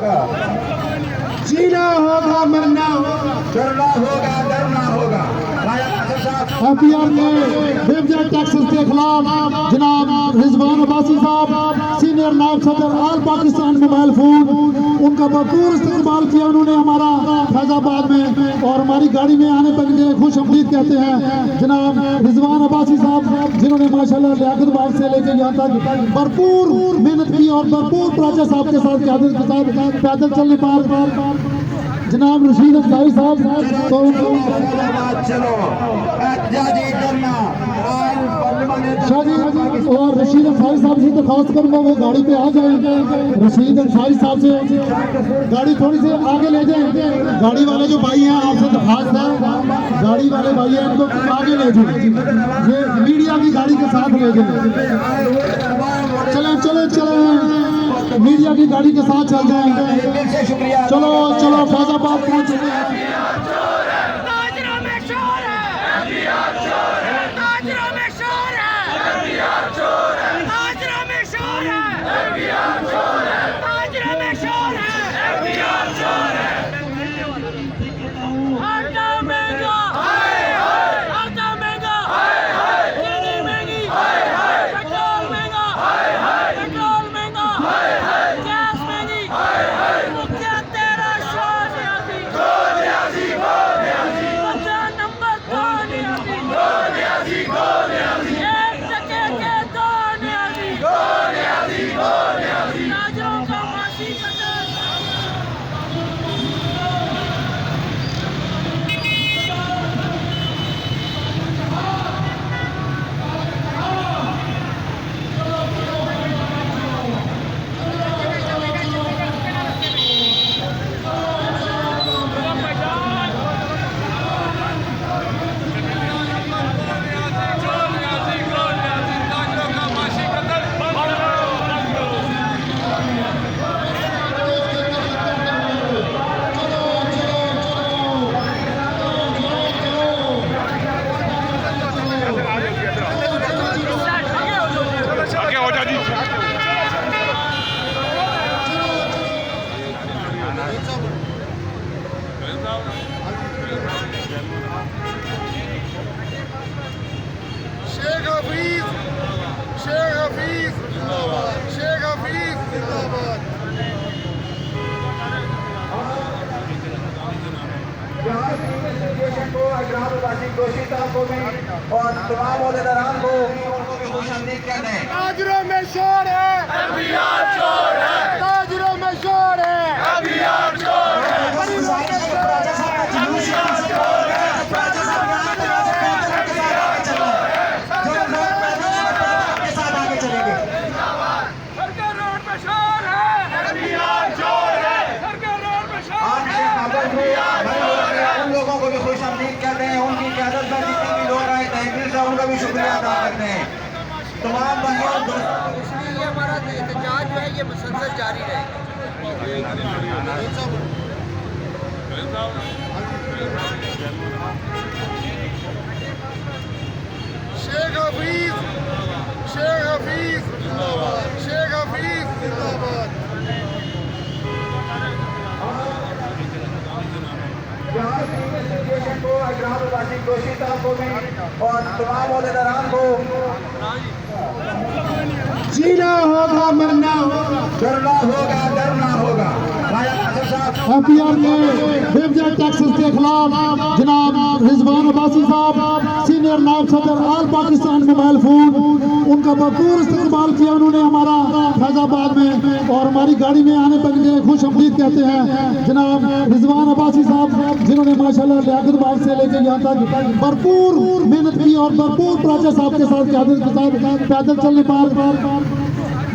होगा, जीना होगा मरना होगा, डरना होगा डरना होगा। एफआईआर में बेवजह टैक्सेस के खिलाफ जनाब रिजवान अब्बासी साहब सीनियर नायब सदर ऑल पाकिस्तान मोबाइल फोन, उनका भरपूर इस्तेमाल किया उन्होंने हमारा फैजाबाद में, और हमारी गाड़ी में आने पर इन्हें खुश अमदीद कहते हैं। जनाब रिजवान अब्बासी साहब जिन्होंने माशाल्लाह लियाकतबाद से लेकर यहाँ तक भरपूर मेहनत की और भरपूर प्रोसेस आपके साथ क़यादत के साथ पैदल चलने पर जनाब रशीद अफजाई साहब तो चलो और रशीद अंसारी साहब से दरख्वास्त करूंगा वो गाड़ी पे आ जाएंगे। रशीद अंसारी साहब से गाड़ी थोड़ी सी आगे ले जाएं। गाड़ी वाले जो भाई हैं आपसे दरख्वास्त है, गाड़ी वाले भाई हैं इनको आगे ले जाएं, ये मीडिया की गाड़ी के साथ ले जाएं। चलें चलें चलें, मीडिया की गाड़ी के साथ चल जाएं। चलो चलो फैजाबाद पहुंच चुके हैं। और तमाम अहदेदारान को खुशामदीद कहते हैं। ताजरों में शोर है, एफआईआर चोर है, ताजरों में शोर है, एफआईआर चोर है, उनका भी शुक्रिया अदा करते हैं। तमाम भाइयों ये हमारा एहतजाज जो है ये मुसलसल जारी रहेगा। शेख हफीज, शेख हफीज जिंदाबाद, शेख हफीज जिंदाबाद। और तमाम अहदेदारान को जीना होगा मरना होगा, डरना होगा डरना होगा। एफआईआर में बेवजह टैक्सेस के खिलाफ जनाब रिजवान अब्बासी साहब सीनियर नायब सदर ऑल पाकिस्तान मोबाइल फोन, उनका भरपूर इस्तेमाल किया उन्होंने हमारा फैजाबाद में, और हमारी गाड़ी में आने पर इन्हें खुश अमदीद कहते हैं। जनाब रिजवान अब्बासी साहब जिन्होंने माशाल्लाह लियाकतबाद से लेकर यहाँ तक भरपूर मेहनत की और भरपूर प्रोसेस आपके साथ क़यादत के साथ पैदल चलने पर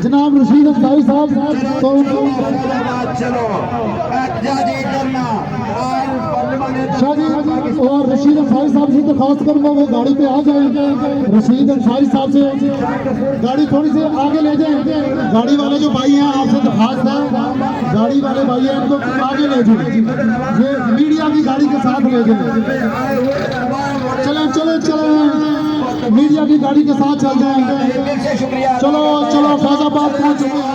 जनाब रशीद अफजाई साहब तो चलो और रशीद अंसारी साहब से दरख्वास्त करूंगा वो गाड़ी पे आ जाएंगे। रशीद अंसारी साहब से गाड़ी थोड़ी सी आगे ले जाएं। गाड़ी वाले जो भाई हैं आपसे दरख्वास्त है, गाड़ी वाले भाई हैं इनको आगे ले जाएं, ये मीडिया की गाड़ी के साथ ले जाएं। चलें चलें चलें, मीडिया की गाड़ी के साथ चल जाएं। शुक्रिया। चलो चलो फैजाबाद पहुंच चुके हैं।